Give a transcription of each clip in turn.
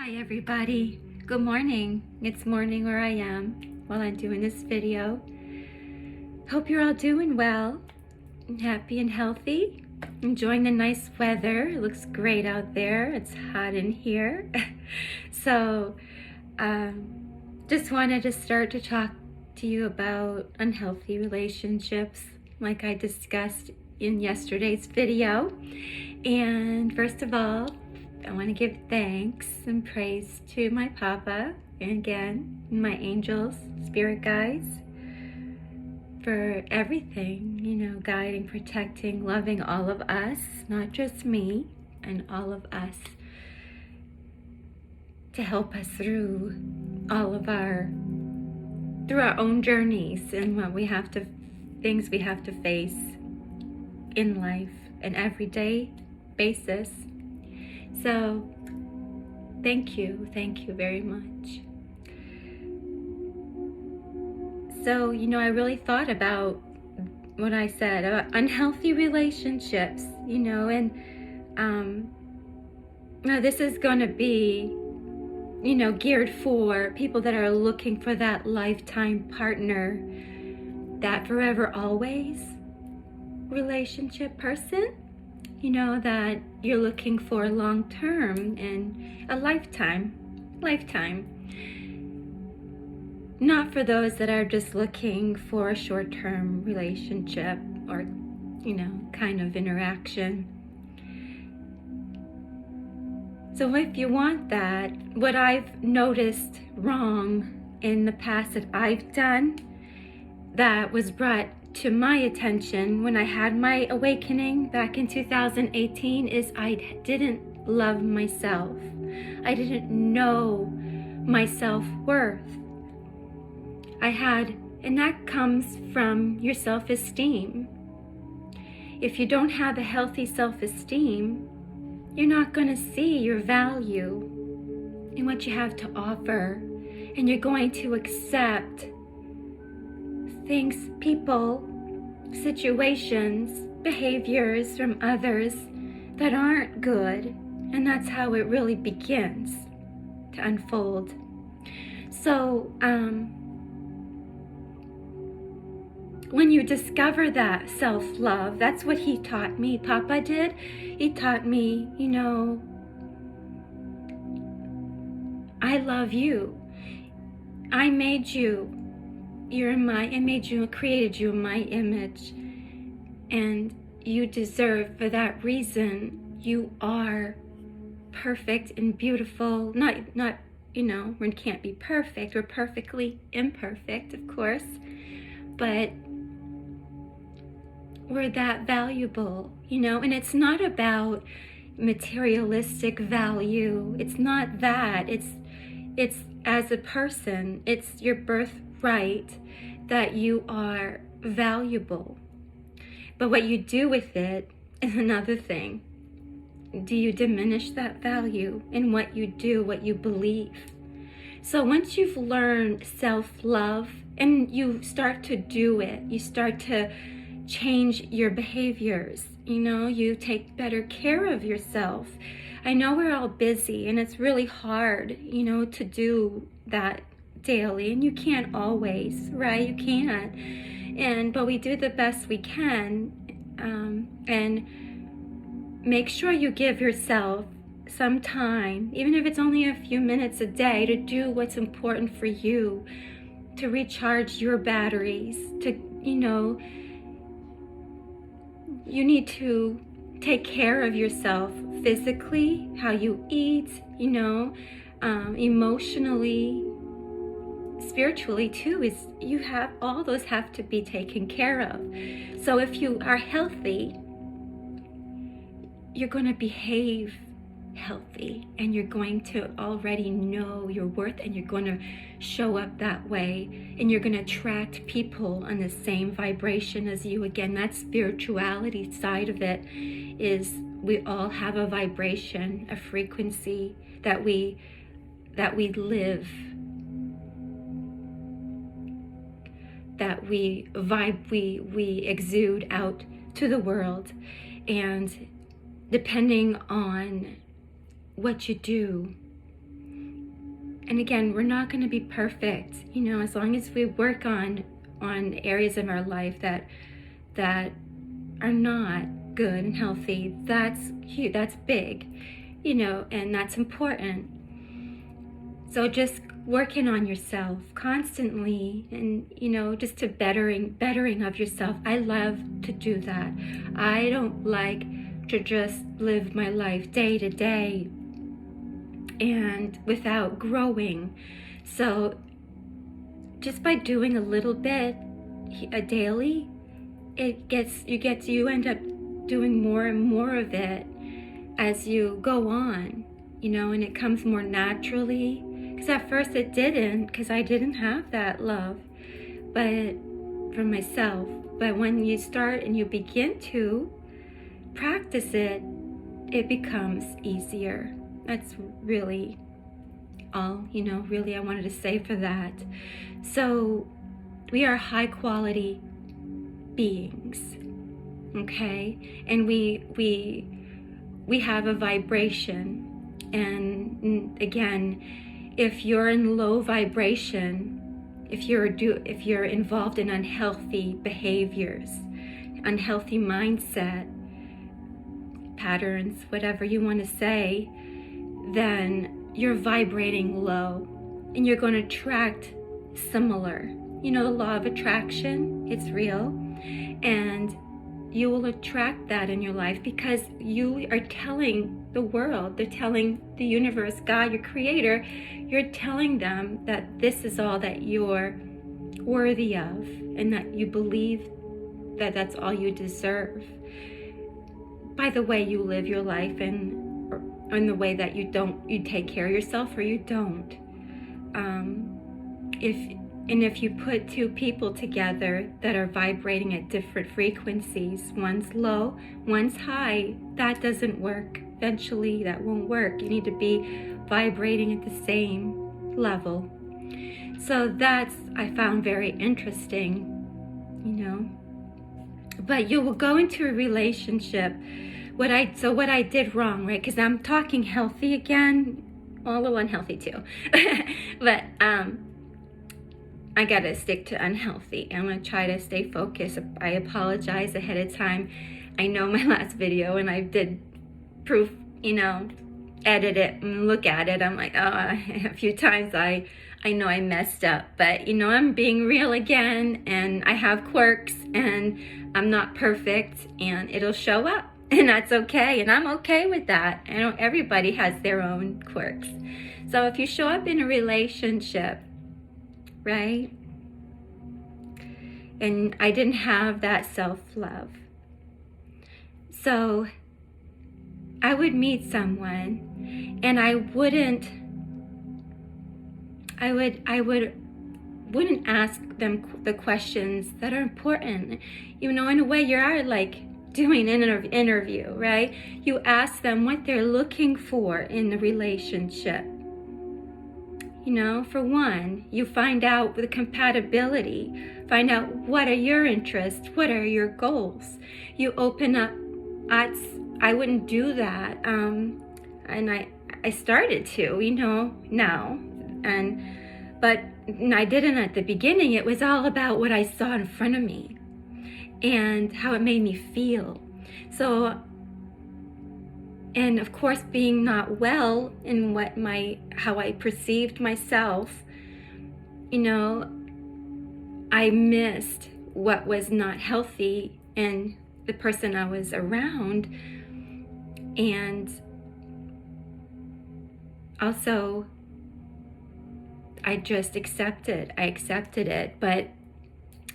Hi everybody, good morning. It's morning where I am while I'm doing this video. Hope you're all doing well, and happy and healthy, enjoying the nice weather. It looks great out there. It's hot in here. So just wanted to start to talk to you about unhealthy relationships like I discussed in yesterday's video. And first of all, I want to give thanks and praise to my Papa, and again, my angels, spirit guides, for everything, guiding, protecting, loving all of us, not just me, and all of us, to help us through our own journeys and things we have to face in life, an everyday basis. So, thank you very much. So, I really thought about what I said about unhealthy relationships, and now this is going to be, geared for people that are looking for that lifetime partner, that forever always relationship person. That you're looking for long-term and a lifetime. Not for those that are just looking for a short-term relationship or, kind of interaction. So if you want that, what I've noticed wrong in the past that I've done that was brought to my attention when I had my awakening back in 2018 is I didn't love myself. I didn't know my self-worth. And that comes from your self-esteem. If you don't have a healthy self-esteem, you're not going to see your value and what you have to offer, and you're going to accept things, people, situations, behaviors from others that aren't good, and that's how it really begins to unfold. So when you discover that self-love, that's what he taught me. Papa did. He taught me, I love you. I made you. I made you and created you in my image, and you deserve, for that reason, you are perfect and beautiful. Not, we can't be perfect. We're perfectly imperfect, of course, but we're that valuable, and it's not about materialistic value. It's not that. It's as a person, it's your birthright that you are valuable. But what you do with it is another thing. Do you diminish that value in what you do, what you believe? So once you've learned self-love and you start to do it, you start to change your behaviors, you take better care of yourself. I know we're all busy and it's really hard, to do that daily, and you can't always, right? You can't. But we do the best we can, and make sure you give yourself some time, even if it's only a few minutes a day, to do what's important for you, to recharge your batteries, to, you need to take care of yourself physically, how you eat, emotionally, spiritually too. All those have to be taken care of. So if you are healthy, you're going to behave healthy, and you're going to already know your worth, and you're going to show up that way, and you're going to attract people on the same vibration as you. Again, that spirituality side of it is we all have a vibration, a frequency that we live, that we exude out to the world. And depending on what you do, And again, we're not going to be perfect, as long as we work on areas of our life that are not good and healthy. That's huge, that's big, and that's important. So just working on yourself constantly, and just to bettering of yourself. I love to do that. I don't like to just live my life day to day and without growing. So just by doing a little bit daily, you end up doing more and more of it as you go on, and it comes more naturally. Because at first it didn't, because I didn't have that love from myself. But when you start and you begin to practice it, it becomes easier. That's really all, really I wanted to say for that. So we are high quality beings, okay? And we have a vibration. And again, if you're in low vibration, if you're involved in unhealthy behaviors, unhealthy mindset, patterns, whatever you want to say, then you're vibrating low, and you're going to attract similar. The law of attraction, it's real, and you will attract that in your life because you are telling the world, they're telling the universe, God, your creator, you're telling them that this is all that you're worthy of, and that you believe that that's all you deserve by the way you live your life, and the way that you take care of yourself or you don't. If you put two people together that are vibrating at different frequencies, one's low, one's high, that doesn't work. Eventually that won't work. You need to be vibrating at the same level. So that's, I found very interesting, But you will go into a relationship. What I did wrong, right? Because I'm talking healthy again, a little unhealthy too. But I gotta stick to unhealthy. I'm gonna try to stay focused. I apologize ahead of time. I know my last video, and I did proof, edit it and look at it. I'm like, a few times I know I messed up, but I'm being real again, and I have quirks, and I'm not perfect, and it'll show up, and that's okay, and I'm okay with that. I know everybody has their own quirks. So if you show up in a relationship, right, and I didn't have that self-love, so I would meet someone, and I wouldn't ask them the questions that are important. In a way, you are like doing an interview, right? You ask them what they're looking for in the relationship. For one, you find out the compatibility, find out what are your interests, what are your goals. You open up. I wouldn't do that, and I started to, now, but I didn't at the beginning. It was all about what I saw in front of me and how it made me feel. So, and of course, being not well in how I perceived myself, I missed what was not healthy in the person I was around. And also, I just accepted it. But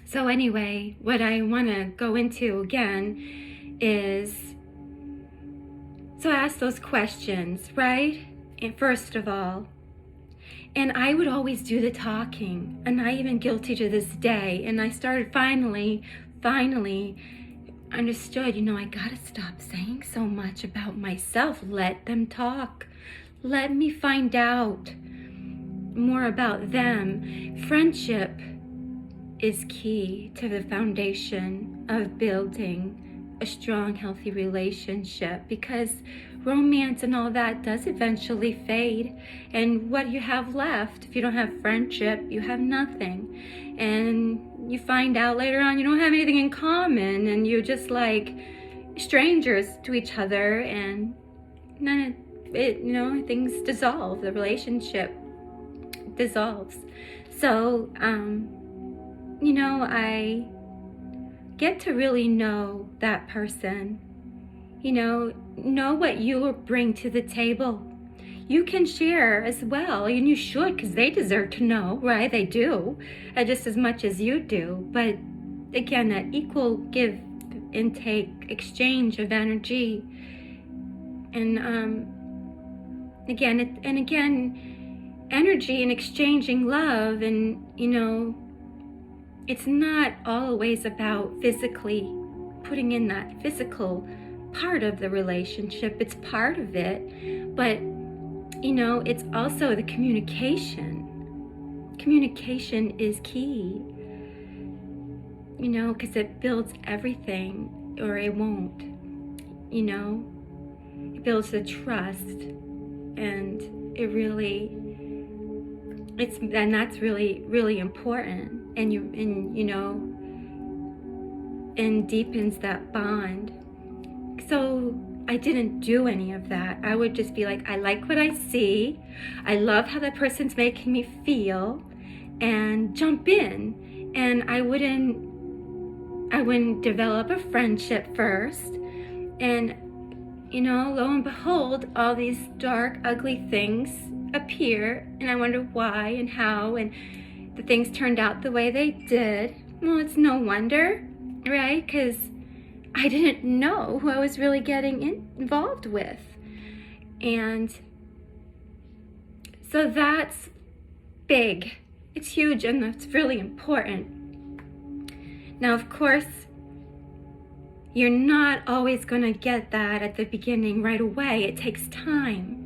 so anyway, what I want to go into again is, so I asked those questions, right? And first of all, and I would always do the talking, and I even guilty to this day. And I started finally understood, I gotta stop saying so much about myself. Let them talk. Let me find out more about them. Friendship is key to the foundation of building a strong, healthy relationship, because romance and all that does eventually fade. And what you have left, if you don't have friendship, you have nothing. And you find out later on you don't have anything in common, and you're just like strangers to each other, and then things dissolve, the relationship dissolves. So, I get to really know that person, know what you bring to the table. You can share as well, and you should, because they deserve to know, right? They do, just as much as you do. But again, that equal give and take, exchange of energy. And again, energy and exchanging love, and it's not always about physically putting in that physical part of the relationship. It's part of it, but it's also the communication. Communication is key, because it builds everything, or it won't. It builds the trust, and that's really, really important, and deepens that bond. So I didn't do any of that. I would just be like, I like what I see. I love how that person's making me feel, and jump in. And I wouldn't develop a friendship first. And, lo and behold, all these dark, ugly things appear, and I wonder why and how, and the things turned out the way they did. Well, it's no wonder, right? Because I didn't know who I was really getting involved with. And so that's big. It's huge, and that's really important. Now, of course, you're not always going to get that at the beginning right away. It takes time.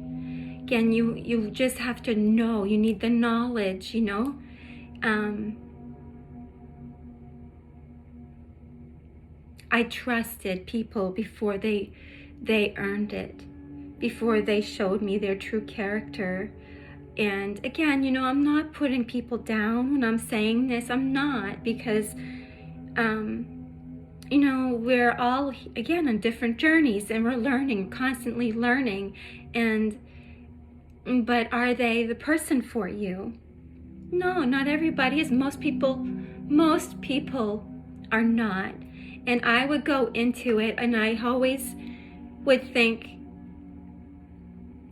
Again, you just have to know. You need the knowledge, I trusted people before they earned it, before they showed me their true character. And again, I'm not putting people down when I'm saying this. I'm not, because we're all, again, on different journeys, and we're learning, constantly learning. But are they the person for you? No, not everybody is. Most people are not. And I would go into it, and I always would think,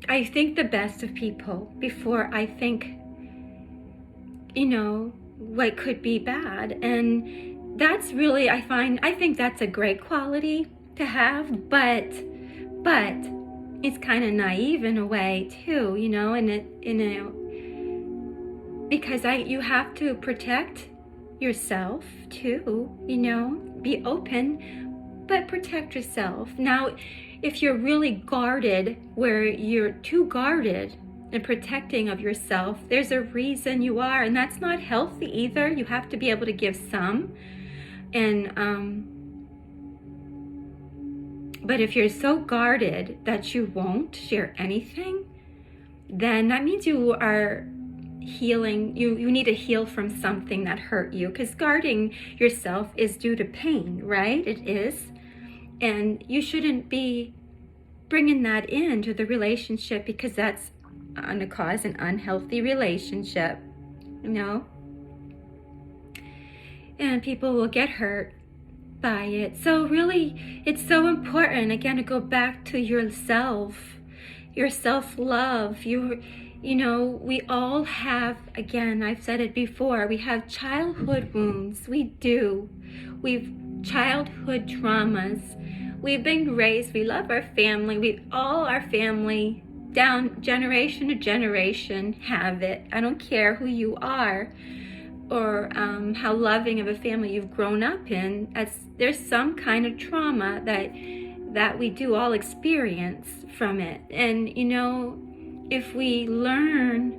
I think the best of people before I think, what could be bad. And that's really, I think that's a great quality to have, but it's kind of naive in a way too, because you have to protect yourself too, be open, but protect yourself. Now, if you're really guarded, where you're too guarded and protecting of yourself, there's a reason you are, and that's not healthy either. You have to be able to give some, and but if you're so guarded that you won't share anything, then that means you are healing. You need to heal from something that hurt you, because guarding yourself is due to pain, right? It is. And you shouldn't be bringing that into the relationship, because that's going to cause an unhealthy relationship, and people will get hurt by it. So really, it's so important, again, to go back to yourself, your self-love. We all have, again, I've said it before, we have childhood wounds. We do. We've childhood traumas. We've been raised, we love our family. Our family, down generation to generation, have it. I don't care who you are, or how loving of a family you've grown up in. There's some kind of trauma that we do all experience from it. And, if we learn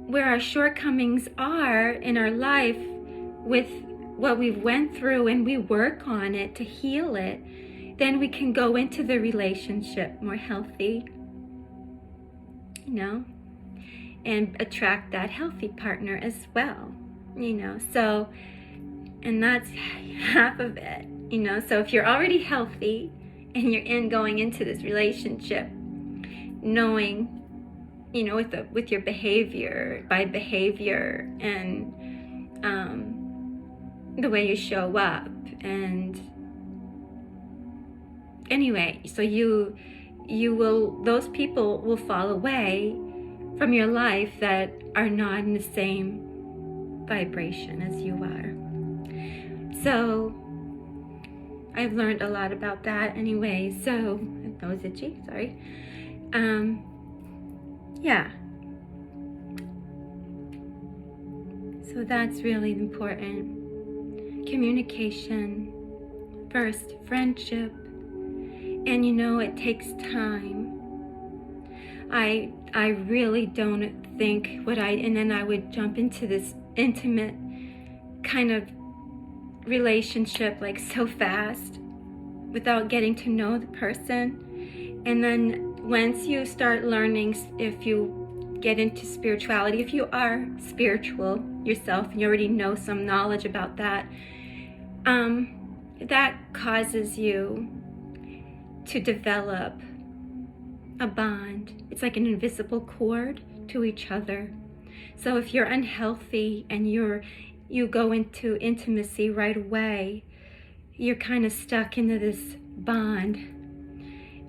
where our shortcomings are in our life with what we've went through, and we work on it to heal it, then we can go into the relationship more healthy, and attract that healthy partner as well, so, and that's half of it, so if you're already healthy and you're going into this relationship knowing, with your behavior and the way you show up, and anyway, so those people will fall away from your life that are not in the same vibration as you are. So I've learned a lot about that anyway. So that was itchy, sorry. Yeah. So that's really important. Communication first, friendship, and it takes time. I really don't think and then I would jump into this intimate kind of relationship like so fast without getting to know the person. And then once you start learning, if you get into spirituality, if you are spiritual yourself and you already know some knowledge about that, that causes you to develop a bond. It's like an invisible cord to each other. So if you're unhealthy and you go into intimacy right away, you're kind of stuck into this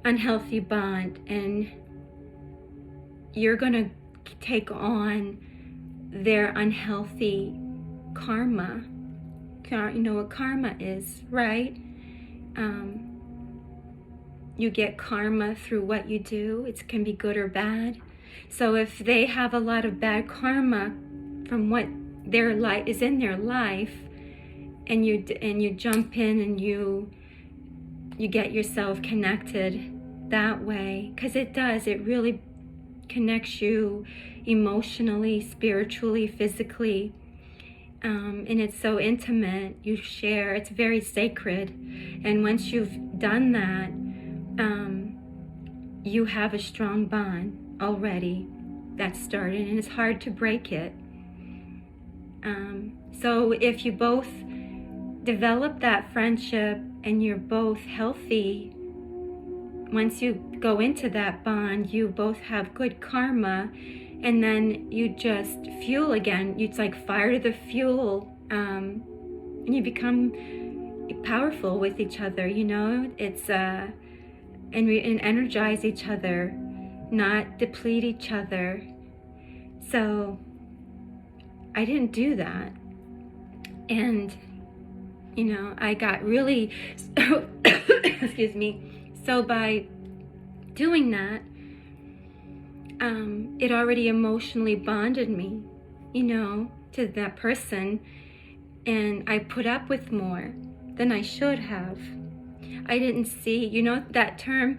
unhealthy bond, and you're gonna take on their unhealthy karma. You know what karma is, right? You get karma through what you do. It can be good or bad. So if they have a lot of bad karma from what their life is in their life, and you jump in and you get yourself connected that way, because it really connects you emotionally, spiritually, physically, and it's so intimate. You share, it's very sacred, and once you've done that, you have a strong bond already that started, and it's hard to break it. So if you both develop that friendship and you're both healthy, once you go into that bond, you both have good karma, and then you just fuel again. It's like fire to the fuel, and you become powerful with each other, it's and energize each other, not deplete each other. So I didn't do that, and I got really excuse me. So by doing that, it already emotionally bonded me, to that person, and I put up with more than I should have. I didn't see, that term,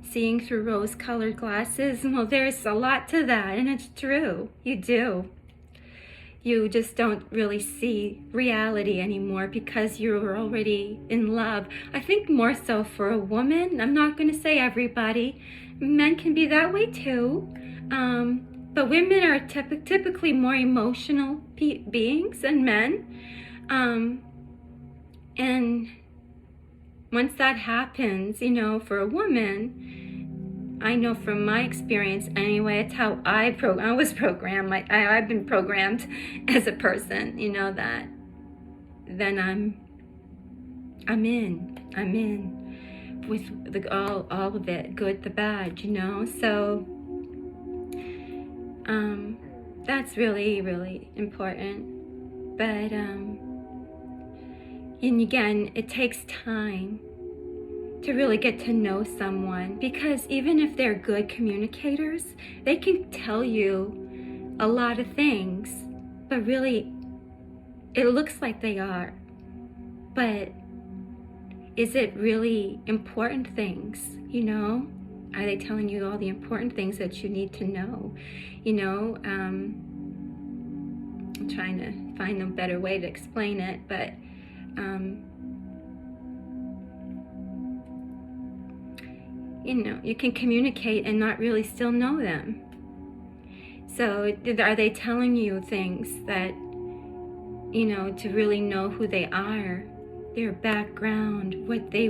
seeing through rose-colored glasses. Well, there's a lot to that, and it's true. You do. You just don't really see reality anymore because you're already in love. I think more so for a woman. I'm not going to say everybody. Men can be that way too. But women are typically more emotional beings than men. And once that happens, for a woman, I know from my experience anyway, it's how I was programmed. I've been programmed as a person, that then I'm in with all of it, good, the bad, So that's really, really important. But and again, it takes time to really get to know someone, because even if they're good communicators, they can tell you a lot of things, but really it looks like they are. But is it really important things, Are they telling you all the important things that you need to know? I'm trying to find a better way to explain it, but you can communicate and not really still know them. So are they telling you things that, to really know who they are, their background, what they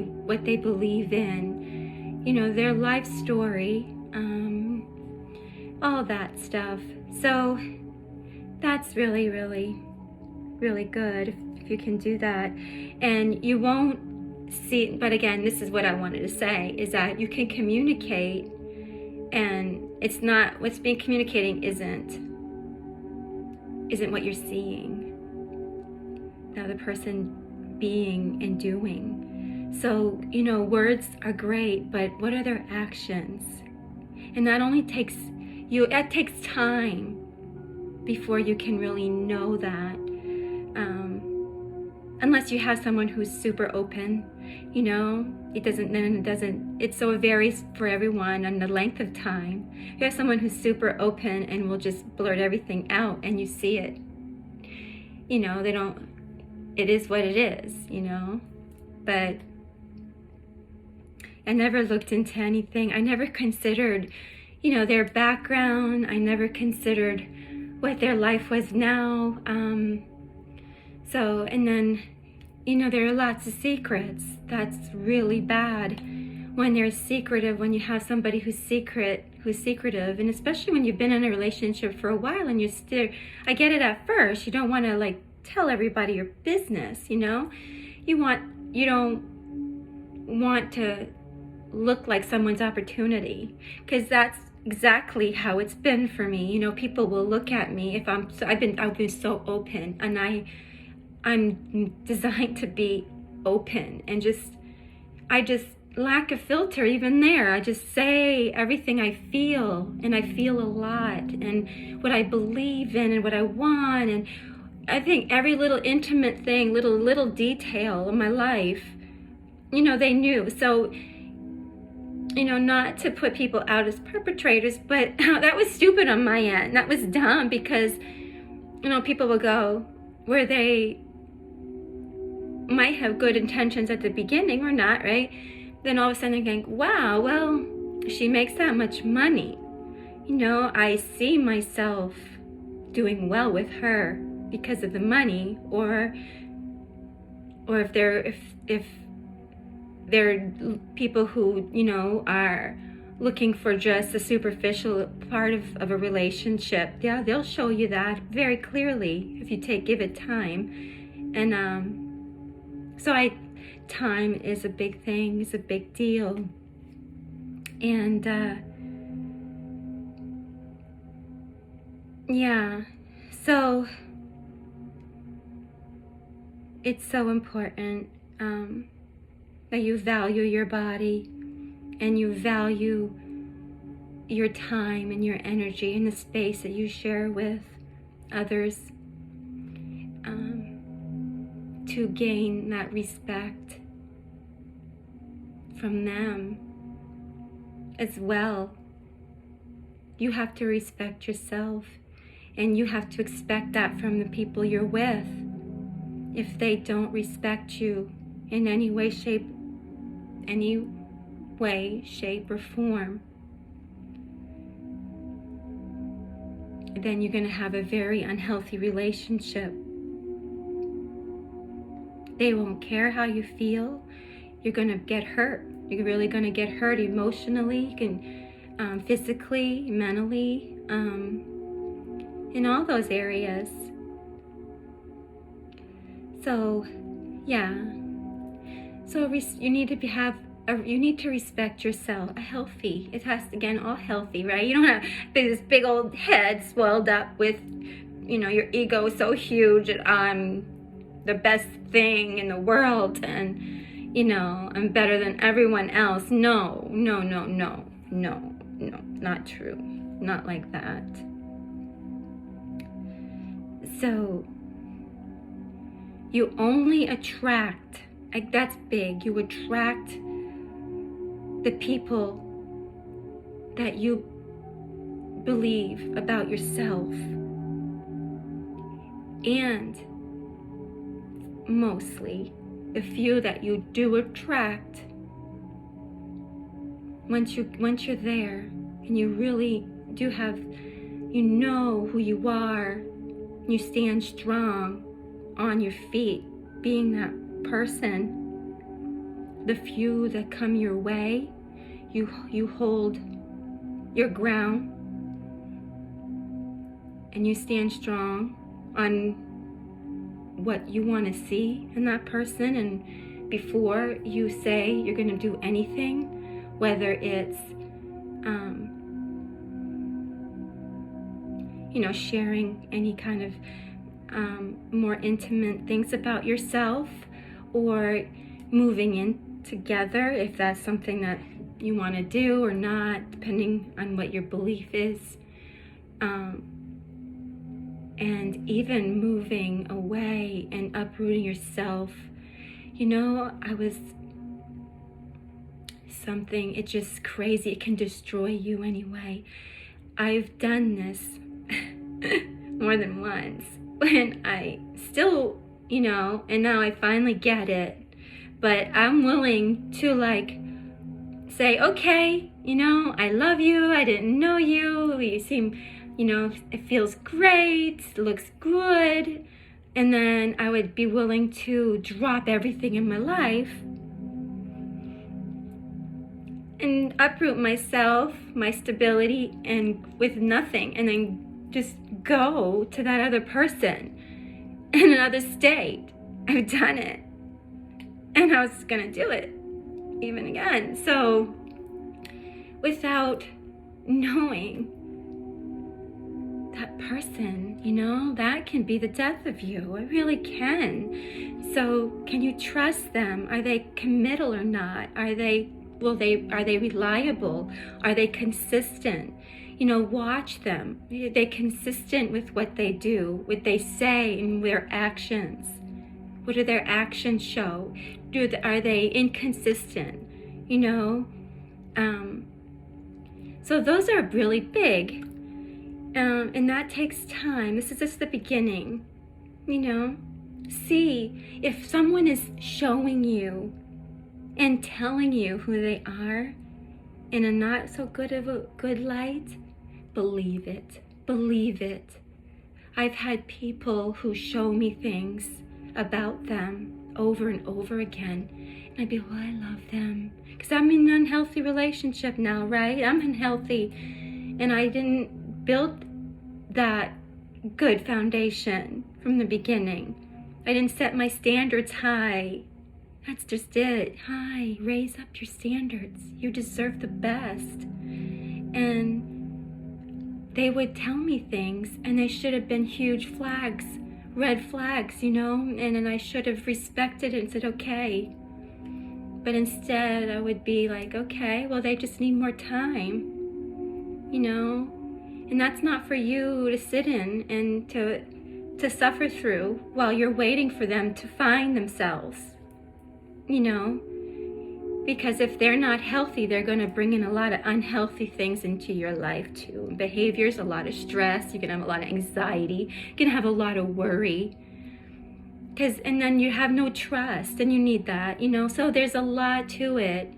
believe in, their life story, all that stuff. So that's really, really, really good if you can do that. And you won't see, but again, this is what I wanted to say, is that you can communicate, and it's not, what's being communicating isn't what you're seeing the other person being and doing. So, words are great, but what are their actions? And that only takes it takes time before you can really know that. Unless you have someone who's super open, so it varies for everyone on the length of time. You have someone who's super open and will just blurt everything out and you see it. It is what it is, but I never looked into anything. I never considered, their background. I never considered what their life was now. And then, there are lots of secrets. That's really bad when they're secretive, when you have somebody who's secretive, and especially when you've been in a relationship for a while and you're still, I get it at first, you don't want to tell everybody your business, you don't want to look like someone's opportunity, because that's exactly how it's been for me. People will look at me if I've been so open, and I'm designed to be open, and I just lack a filter even there. I just say everything I feel, and I feel a lot, and what I believe in and what I want, and I think every little intimate thing, little detail of my life, they knew. So, not to put people out as perpetrators, but that was stupid on my end. That was dumb, because, people will go where they might have good intentions at the beginning or not, right? Then all of a sudden they're going, wow, well, she makes that much money. I see myself doing well with her because of the money, or if they're people who, are looking for just a superficial part of a relationship. Yeah, they'll show you that very clearly if you give it time. And time is a big thing, it's a big deal. And so it's so important that you value your body, and you value your time and your energy and the space that you share with others, to gain that respect from them as well. You have to respect yourself, and you have to expect that from the people you're with. If they don't respect you in any way, shape, or form, then you're going to have a very unhealthy relationship. They won't care how you feel. You're going to get hurt. You're really going to get hurt emotionally, physically, mentally, in all those areas. So, you need to respect yourself. It has, again, all healthy, right? You don't have this big old head swelled up with, your ego so huge that I'm the best thing in the world, and, I'm better than everyone else. No, not true. Not like that. So, you only attract, that's big, you attract the people that you believe about yourself, and mostly the few that you do attract once you're there and you really do have, you know who you are, you stand strong on your feet, being that person, the few that come your way, you hold your ground and you stand strong on what you want to see in that person. And before you say you're going to do anything, whether it's sharing any kind of more intimate things about yourself, or moving in together, if that's something that you want to do or not, depending on what your belief is, and even moving away and uprooting yourself. It's just crazy. It can destroy you anyway. I've done this more than once, when I still, and now I finally get it, but I'm willing to say, okay, I love you, I didn't know you seem, it feels great, it looks good, and then I would be willing to drop everything in my life and uproot myself, my stability, and with nothing, and then just go to that other person in another state. I've done it, and I was gonna do it even again. So without knowing that person, that can be the death of you. It really can. So can you trust them? Are they committal or not? Are they reliable? Are they consistent? Watch them. Are they consistent with what they do, what they say, and their actions? What do their actions show? Are they inconsistent? So those are really big. And that takes time. This is just the beginning. See if someone is showing you and telling you who they are in a not so good of a good light, believe it. Believe it. I've had people who show me things about them over and over again, and I'd be, well, I love them because I'm in an unhealthy relationship now, right? I'm unhealthy, and I didn't build that good foundation from the beginning. I didn't set my standards high. That's just it. High. Raise up your standards. You deserve the best. And they would tell me things, and they should have been huge flags, red flags, and then I should have respected it and said, okay. But instead, I would be like, okay, well, they just need more time, and that's not for you to sit in and to suffer through while you're waiting for them to find themselves, because if they're not healthy, they're going to bring in a lot of unhealthy things into your life too. Behaviors, a lot of stress, you can have a lot of anxiety, you can have a lot of worry, and then you have no trust, and you need that, so there's a lot to it,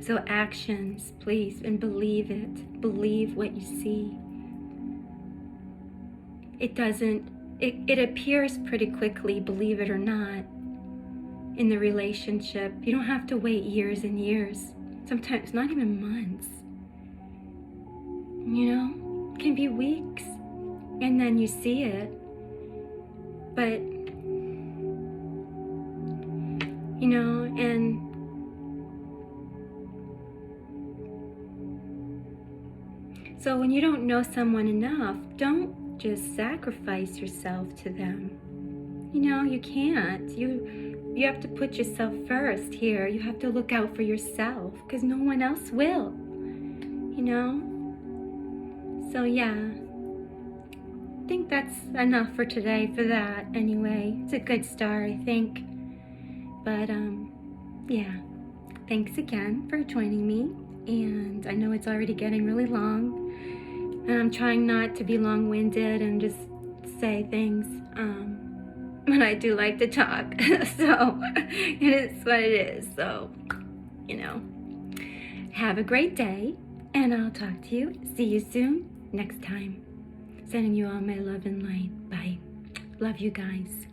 so actions, please, and believe it. Believe what you see. It appears pretty quickly, believe it or not, in the relationship. You don't have to wait years and years. Sometimes not even months. It can be weeks, and then you see it. But, and so when you don't know someone enough, don't just sacrifice yourself to them. You can't. You have to put yourself first here. You have to look out for yourself, because no one else will. So yeah, I think that's enough for today for that anyway. It's a good start, I think. But yeah, thanks again for joining me. And I know it's already getting really long, and I'm trying not to be long-winded and just say things but I do like to talk. So it is what it is. So, have a great day, and I'll talk to you. See you soon next time. Sending you all my love and light. Bye. Love you guys.